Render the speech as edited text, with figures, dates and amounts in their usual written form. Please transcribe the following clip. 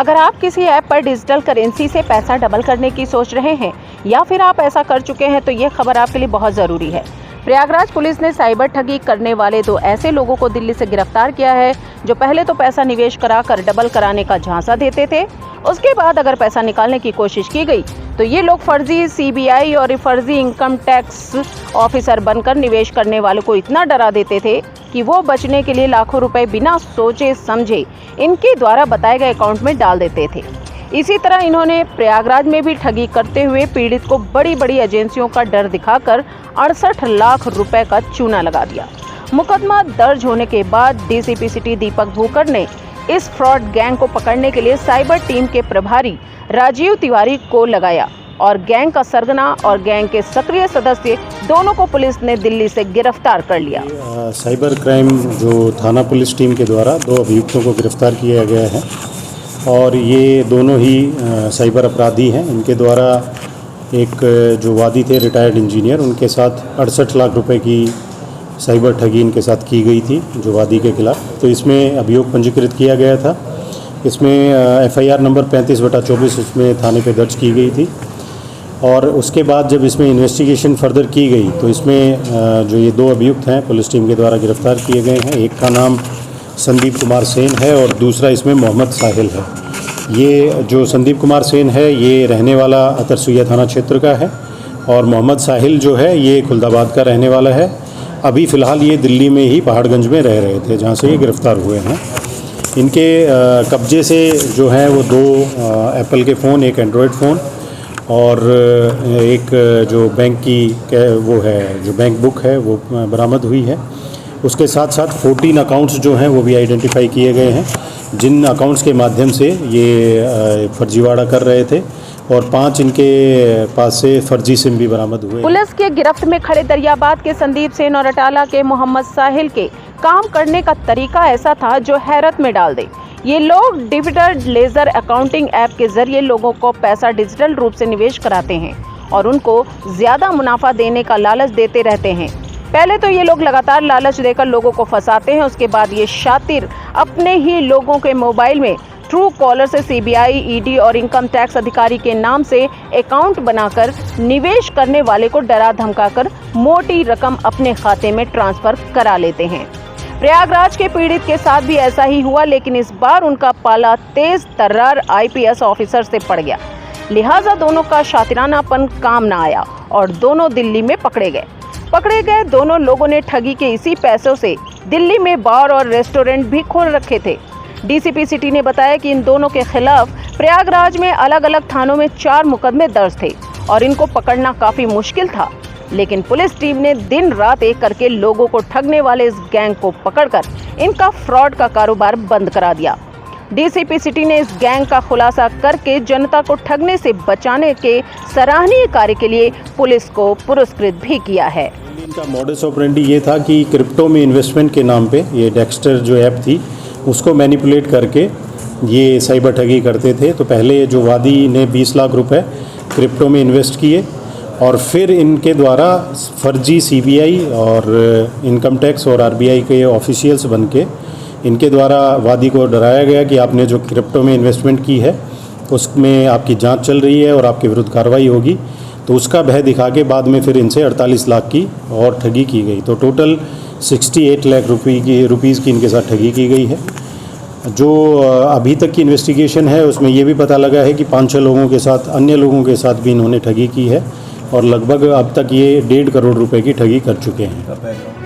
अगर आप किसी ऐप पर डिजिटल करेंसी से पैसा डबल करने की सोच रहे हैं या फिर आप ऐसा कर चुके हैं तो ये खबर आपके लिए बहुत ज़रूरी है। प्रयागराज पुलिस ने साइबर ठगी करने वाले 2 ऐसे लोगों को दिल्ली से गिरफ्तार किया है जो पहले तो पैसा निवेश कराकर डबल कराने का झांसा देते थे। उसके बाद अगर पैसा निकालने की कोशिश की गई तो ये लोग फर्जी सीबीआई और फर्जी इनकम टैक्स ऑफिसर बनकर निवेश करने वालों को इतना डरा देते थे कि वो बचने के लिए लाखों रुपए बिना सोचे समझे इनके द्वारा बताए गए अकाउंट में डाल देते थे। इसी तरह इन्होंने प्रयागराज में भी ठगी करते हुए पीड़ित को बड़ी बड़ी एजेंसियों का डर दिखाकर 68 लाख रुपए का चूना लगा दिया। मुकदमा दर्ज होने के बाद डीसीपी सिटी दीपक भूकर ने इस फ्रॉड गैंग को पकड़ने के लिए साइबर टीम के प्रभारी राजीव तिवारी को लगाया और गैंग का सरगना और गैंग के सक्रिय सदस्य दोनों को पुलिस ने दिल्ली से गिरफ्तार कर लिया। साइबर क्राइम जो थाना पुलिस टीम के द्वारा 2 अभियुक्तों को गिरफ्तार किया गया है और ये दोनों ही साइबर अपराधी हैं। इनके द्वारा एक जो वादी थे रिटायर्ड इंजीनियर, उनके साथ 68 लाख रुपए की साइबर ठगी इनके साथ की गई थी जो वादी के खिलाफ। तो इसमें अभियोग पंजीकृत किया गया था। इसमें एफआईआर नंबर 35/24 इसमें थाने पे दर्ज की गई थी और उसके बाद जब इसमें इन्वेस्टिगेशन फर्दर की गई तो इसमें जो ये 2 अभियुक्त हैं पुलिस टीम के द्वारा गिरफ्तार किए गए हैं। एक का नाम संदीप कुमार सेन है और दूसरा इसमें मोहम्मद साहिल है। ये जो संदीप कुमार सेन है ये रहने वाला अतरसुइया थाना क्षेत्र का है और मोहम्मद साहिल जो है ये खुलदाबाद का रहने वाला है। अभी फ़िलहाल ये दिल्ली में ही पहाड़गंज में रह रहे थे जहाँ से ये गिरफ़्तार हुए हैं। इनके कब्जे से जो है वो 2 एप्पल के फ़ोन, एक एंड्रॉयड फ़ोन और एक जो बैंक की वो है जो बैंक बुक है वो बरामद हुई है। उसके साथ साथ 14 अकाउंट्स जो हैं वो भी आइडेंटिफाई किए गए हैं जिन अकाउंट्स के माध्यम से ये फर्जीवाड़ा कर रहे थे और 5 इनके पास से फर्जी सिम भी बरामद हुए। पुलिस के गिरफ्त में खड़े दरियाबाद के संदीप सेन और अटाला के मोहम्मद साहिल के काम करने का तरीका ऐसा था जो हैरत में डाल दे। ये लोग डिजिटल लेजर अकाउंटिंग ऐप के जरिए लोगों को पैसा डिजिटल रूप से निवेश कराते हैं और उनको ज्यादा मुनाफा देने का लालच देते रहते हैं। पहले तो ये लोग लगातार लालच देकर लोगों को फंसाते हैं, उसके बाद ये शातिर अपने ही लोगों के मोबाइल में ट्रू कॉलर से सीबीआई, ईडी और इनकम टैक्स अधिकारी के नाम से अकाउंट बनाकर निवेश करने वाले को डरा धमकाकर मोटी रकम अपने खाते में ट्रांसफर करा लेते हैं। प्रयागराज के पीड़ित के साथ भी ऐसा ही हुआ, लेकिन इस बार उनका पाला तेज तर्रार आईपीएस ऑफिसर से पड़ गया। लिहाजा दोनों का शातिरानापन काम न आया और दोनों दिल्ली में पकड़े गए। दोनों लोगों ने ठगी के इसी पैसों से दिल्ली में बार और रेस्टोरेंट भी खोल रखे थे। डीसीपी सिटी ने बताया कि इन दोनों के खिलाफ प्रयागराज में अलग अलग थानों में 4 मुकदमे दर्ज थे और इनको पकड़ना काफी मुश्किल था, लेकिन पुलिस टीम ने दिन रात एक करके लोगों को ठगने वाले इस गैंग को पकड़कर इनका फ्रॉड का कारोबार बंद करा दिया। डीसीपी सिटी ने इस गैंग का खुलासा करके जनता को ठगने से बचाने के सराहनीय कार्य के लिए पुलिस को पुरस्कृत भी किया है। इनका मॉडस ऑपरेंडी ये था कि क्रिप्टो में इन्वेस्टमेंट के नाम पे ये डेक्स्टर जो ऐप थी उसको मैनिपुलेट करके ये साइबर ठगी करते थे। तो पहले जो वादी ने 20 लाख रुपए क्रिप्टो में इन्वेस्ट किए और फिर इनके द्वारा फर्जी सीबीआई और इनकम टैक्स और आरबीआई के ऑफिशियल्स बन के इनके द्वारा वादी को डराया गया कि आपने जो क्रिप्टो में इन्वेस्टमेंट की है उसमें आपकी जांच चल रही है और आपके विरुद्ध कार्रवाई होगी। तो उसका भय दिखा के बाद में फिर इनसे 48 लाख की और ठगी की गई। तो टोटल 68 लाख रुपीज़ की इनके साथ ठगी की गई है। जो अभी तक की इन्वेस्टिगेशन है उसमें ये भी पता लगा है कि 5-6 लोगों के साथ, अन्य लोगों के साथ भी इन्होंने ठगी की है और लगभग अब तक ये 1.5 करोड़ रुपए की ठगी कर चुके हैं।